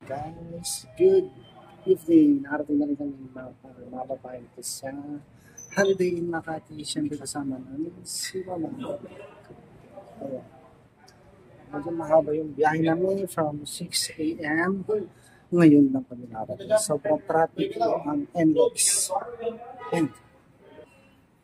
Guys, good evening. Nakarating na rin kami mababayan ko sa Holiday in Makati. Siyempre kasama namin si Mama. Ayan. Medyo mahaba yung biyahe namin from 6 a.m. Ngayon lang kami nakarating. Sobrang traffic ang NLEX. And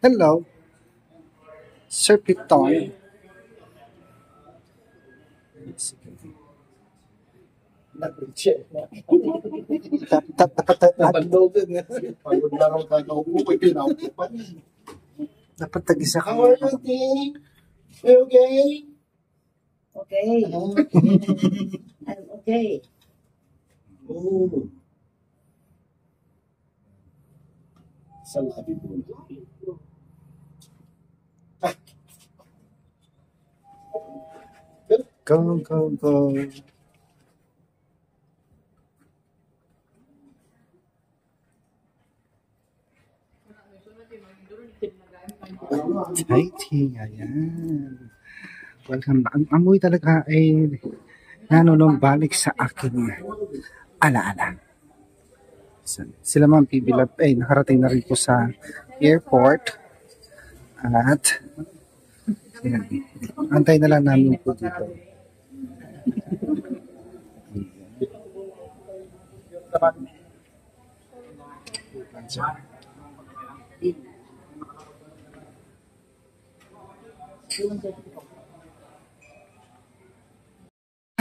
hello, Sir Piton. Dapat tag-isa ka. How are you, Ting? You okay? Okay. I'm okay. Oh. Salabi po. Go. Exciting, ayan. Welcome. Ang amoy talaga ay nanonong-balik sa aking alaala. Sila mga pibilab ay nakarating na rin po sa airport at yan. Antay na lang namin po dito.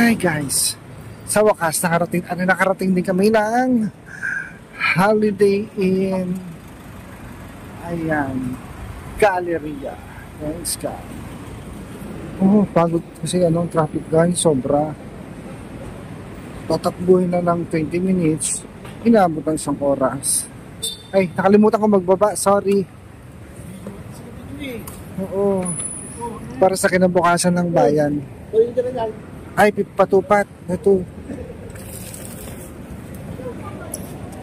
Hi guys, sa wakas nakarating din kami ng Holiday Inn, ayan, Galleria. Thanks God. Oh, pagod kasi traffic guys, sobra. Tatakbuhin na ng 20 minutes, inabot ng 1 oras. Ay, nakalimutan ko magbaba, sorry. Oo, para sa kinabukasan ng bayan. Ay, patupat. Ito.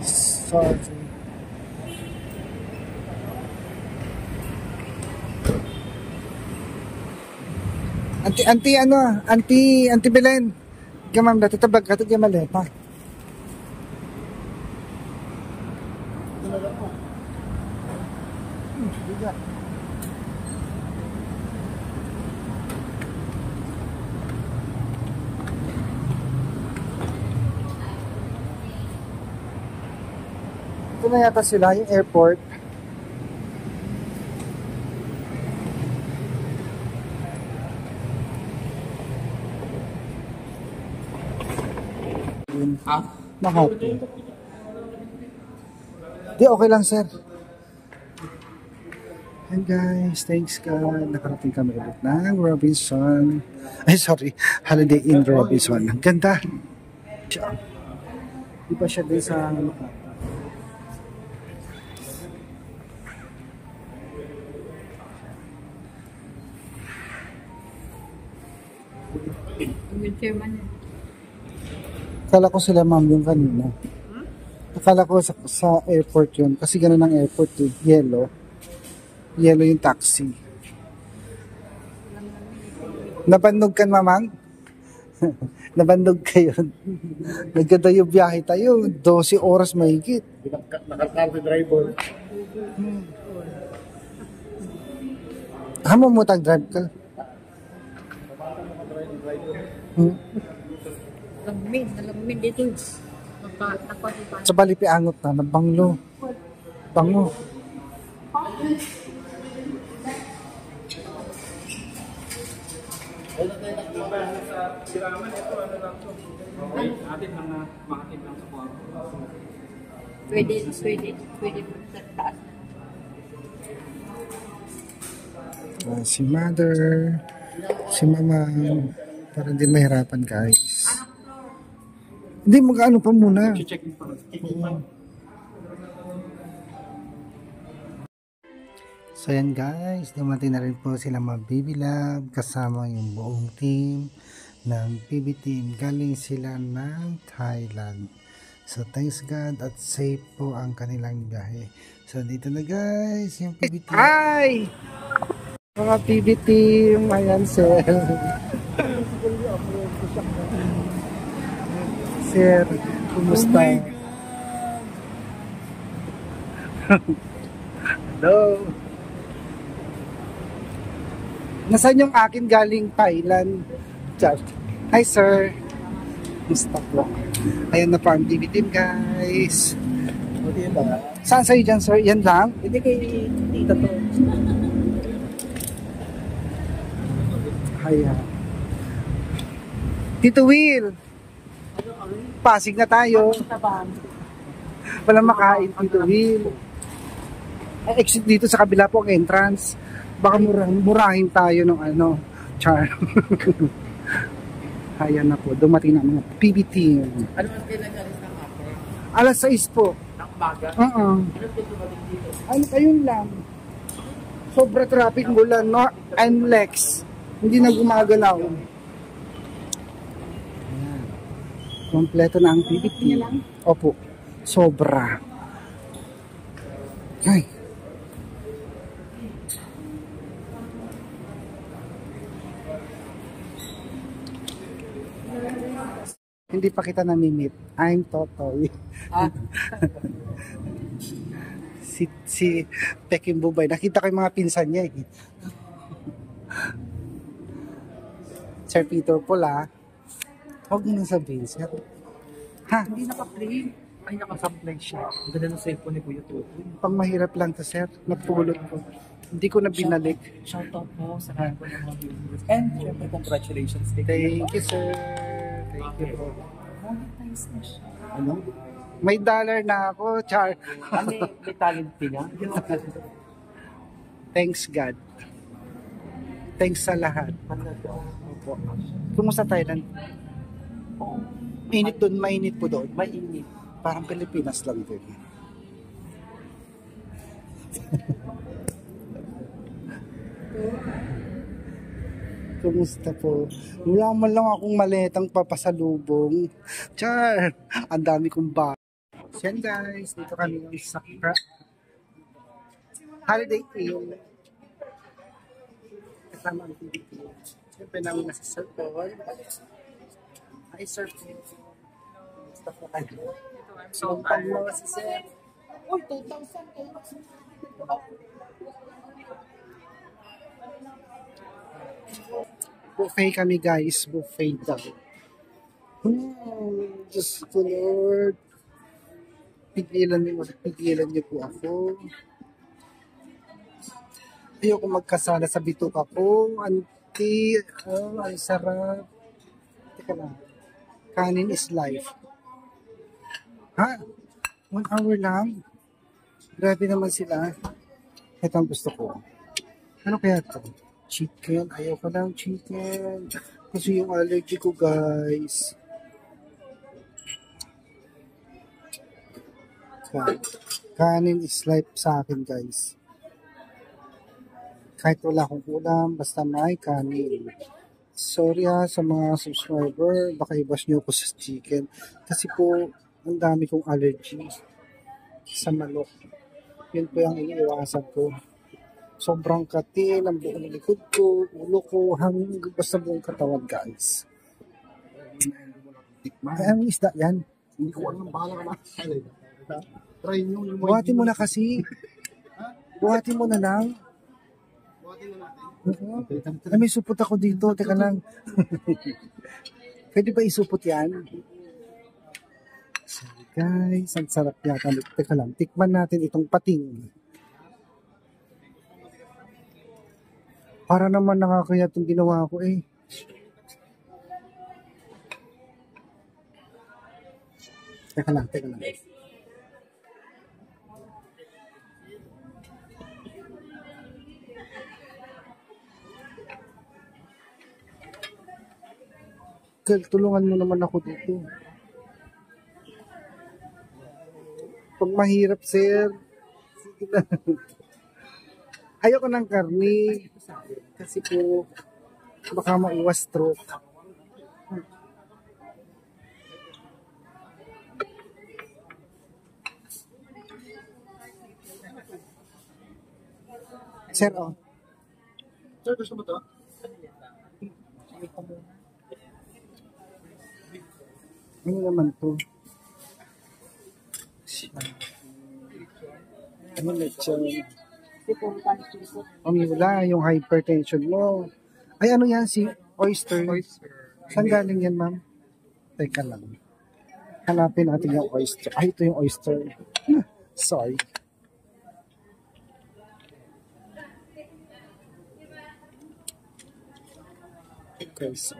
Sorry. Auntie Belen. Gamam dati tabag ka ito gamaleta. Ito na yata sila, yung airport. Makati. Di, okay lang sir. And guys, thanks God. Nakarating kami ulit ng Robinson. Ay, sorry. Holiday Inn Robinson. Ang ganda. Di ba siya din sa Makati? Akala ko sila ma'am yung kanina. Akala ko sa airport yun. Kasi gano'n ang airport eh. Yellow yung taxi. Nabandog ka mamang? Nabandog kayo. Nagkada yung biyahe tayo. 12 oras mahigit. Nakakar si driver. Hamo mo tag-drive ka? Nalamin dito. Sa Balipi angot na, nabanglo. Bango. Pwede sa taas. Si mother, si mama, para hindi mahirapan guys. Hindi, mag-ano pa muna. So yan guys, dumating na rin po sila mga Baby Love kasama yung buong team ng PB Team. Galing sila ng Thailand. So thanks God at safe po ang kanilang biyahe. So dito na guys, yung PB Team. Hi! Mga PB Team, ayan sir. sir. Kumusta? Hello. Nasaan yung akin galing Thailand? Chat. Hi, sir. Kumusta po? Ayan na po ang TV team, guys. Buti ba? Saan sa'yo dyan, sir? Yan lang? Hindi kay tita to. Ayan. Tito Will. Pasig na tayo. Walang makain, Tito Will. Exit dito sa kabila po ang entrance. Baka murahin tayo ng ano, char. Ayan na po, dumating na mga PB team. Ano ang pinagalis ng ako? Alas 6 po. Ng umaga? Ano dumating dito? ayun lang. Sobra traffic mula no NLEX. Hindi na gumagalaw. Ayan. Kompleto na ang PB team. Opo, sobra. Ay. Hindi pa kita namimit. I'm Totoy. si Peking Bubay. Nakita ko yung mga pinsan niya eh. Sir Peter Pola. Huwag mo nang sabihin, sir. Ha? Hindi naka-play. Ay, naka-supply siya. Ang ganda ng cellphone ni Kuya Tutoy. Pang mahirap lang to, sir. Napulot ko. Hindi ko na binalik. Shout out po sa lahat po ng mga viewers. And syempre, congratulations. Thank you, sir. Thank you po. Monetize na siya. Ano? May dollar na ako, char. May talent niya. Thanks God. Thanks sa lahat. Opo. Kumusta Thailand? Init doon, mainit po doon. Mainit. Parang Pilipinas lang din. Kumusta po? Wala man lang akong maletang papasalubong. Char! Ang dami kong ba. Yan guys, dito kami ng Sakra Holiday Inn. Kasama ang TV. Siyempre namin nasa circle. Hi sir. Kumusta po kayo? So, pang si sir. Uy, 2,000 kayo. Buffet kami guys, buffet daw. Diyos ko Lord. Pigilan niyo po ako. Ayoko magkasala sa bituka ko. Auntie, ang sarap. Teka lang. Kanin is life. Ha? 1 hour lang? Grabe naman sila. Ito ang gusto ko. Ano kaya ito? Chicken. Ayaw ko ng chicken. Kasi yung allergy ko, guys. Kanin is life sa akin, guys. Kahit wala akong ulam, basta may kanin. Sorry sa mga subscriber. Baka i-bash nyo ako sa chicken. Kasi po, ang dami kong allergy sa manok. Yun po yung iniiwasan ko. Sobrang katil, ang buong likod ko, ulo ko, hanggang basta buong katawan, guys. Ay, ang isda yan. Hindi ko alam, bahala ka na. Try nyo yung Buhatin mo na kasi. Buhatin mo na lang. Buhatin na natin. Ay, may supot ako dito. Teka lang. Pwede ba isupot yan? Sorry guys, ang sarap yata. Teka lang, tikman natin itong pating. Para naman nakakaya itong ginawa ko eh. Teka lang, teka lang. Tulungan mo naman ako dito. Pag mahirap, sir. Sige na. Ayoko ng karni. Kasi po, baka maiwas stroke. Sir, oh. Sir, gusto mo to? Ano naman to? Ano lechon? Wala, yung hypertension mo. Ay, ano yan? Si oyster. Saan galing yan, ma'am? Teka lang. Hanapin natin yung oyster. Ay, ito yung oyster. Sorry. Okay, so.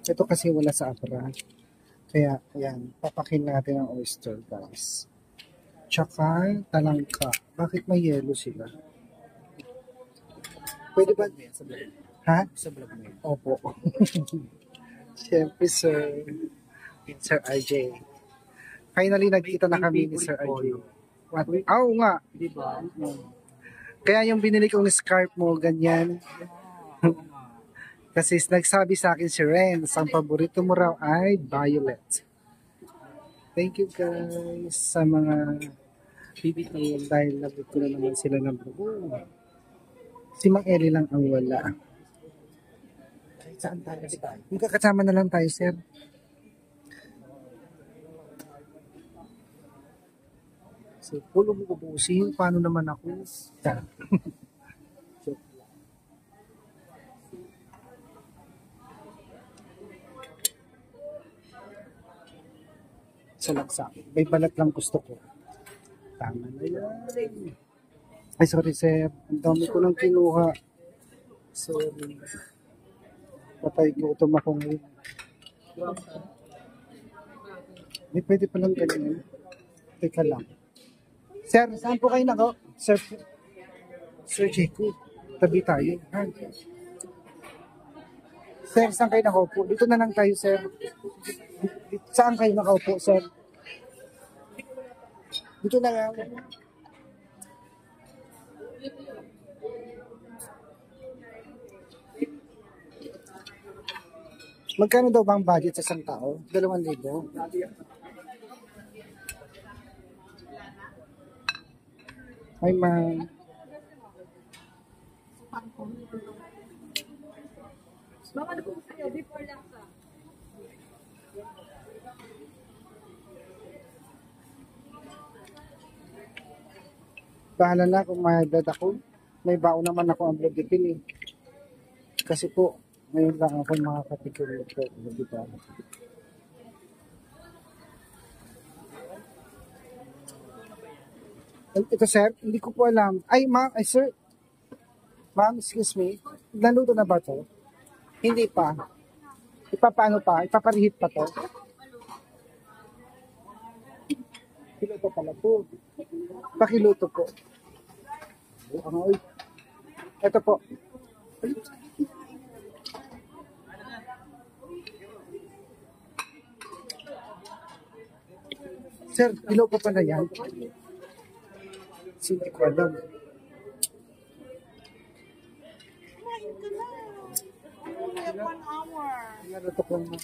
Ito kasi wala sa Abra. Kaya, ayan, papakin natin ang oyster, guys. Tsaka, talangka. Bakit may yellow sila? Pwede ba? Ha? Sa vlog mo yun. Opo. Siyempre, sir. Sir RJ. Finally, nagkita na kami ni Sir RJ. What? Oo nga. Di ba? Kaya yung binili kong scarf mo, ganyan. Kasi nagsabi sa akin si Renz, ang paborito mo raw ay violet. Thank you guys sa mga PBT dahil nabot ko na naman sila ng buo. Si Mang Eli lang ang wala. Saan tayo? Magkakasama na lang tayo, sir. So, pulo mo ubusin, paano naman ako? Joke lang. Isa lang sa akin. May balat lang gusto ko. Tama na yan. Ay, sorry, sir. Ang dami ko nang kinuha. Sorry. Patay gutom ako ngayon. May pwede palang ganyan. Teka lang. Sir, saan po kayo nako? Sir Jacob, tabi tayo. Ha? Sir, saan kayo nakaupo? Dito na lang tayo, sir. Saan kayo nakaupo, sir? Dito na lang. Magkano daw bang budget sa isang tao? 2,000. Ay, ma'am. Mama, ano po sa'yo? Before lang ka. Bahala na kung mahagad ako. May baon naman ako ang blogipin eh. Kasi po, ngayon lang ako makakatikim ito. Diba? Ito sir, hindi ko po alam. Ay ma'am, ay sir. Ma'am, excuse me. Naluto na ba to? Hindi pa. Ipapaano pa? Ipaparihit pa to? Piluto pala po. Pakiluto po. Ang ito po. Sir, ilaw pa pala yan. Hindi ko alam. Only 1 hour. Naluto ko na.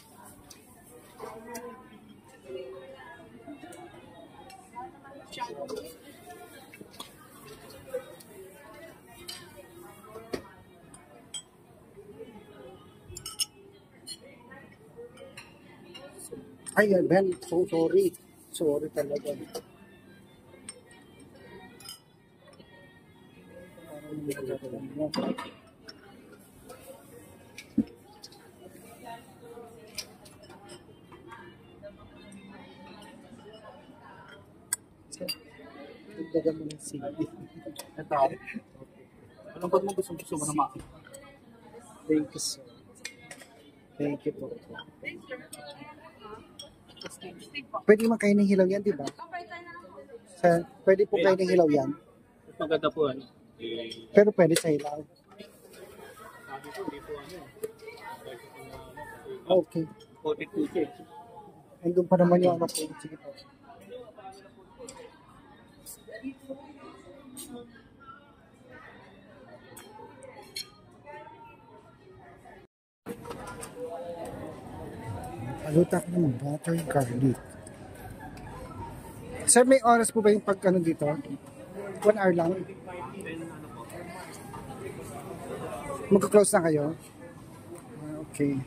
Ay, Ben, so sorry. Sorry talaga. Dagdagan mo ng sili. Ito. Anong pag mo gusto mo na makita? Thank you, sir. Thank you po. Pwede man kayo ng hilaw yan, di ba? Sir, pwede po kayo ng hilaw yan. Maganda po ano. Pero pwede sa hilaw. Sabi ko, hindi po ano. Okay. 42 Andun pa naman yung ano po. Sige po. Paluta ko ng butter garlic. Sir, may oras po ba yung pag ano dito? 1 hour lang? Magka-close na kayo? Okay.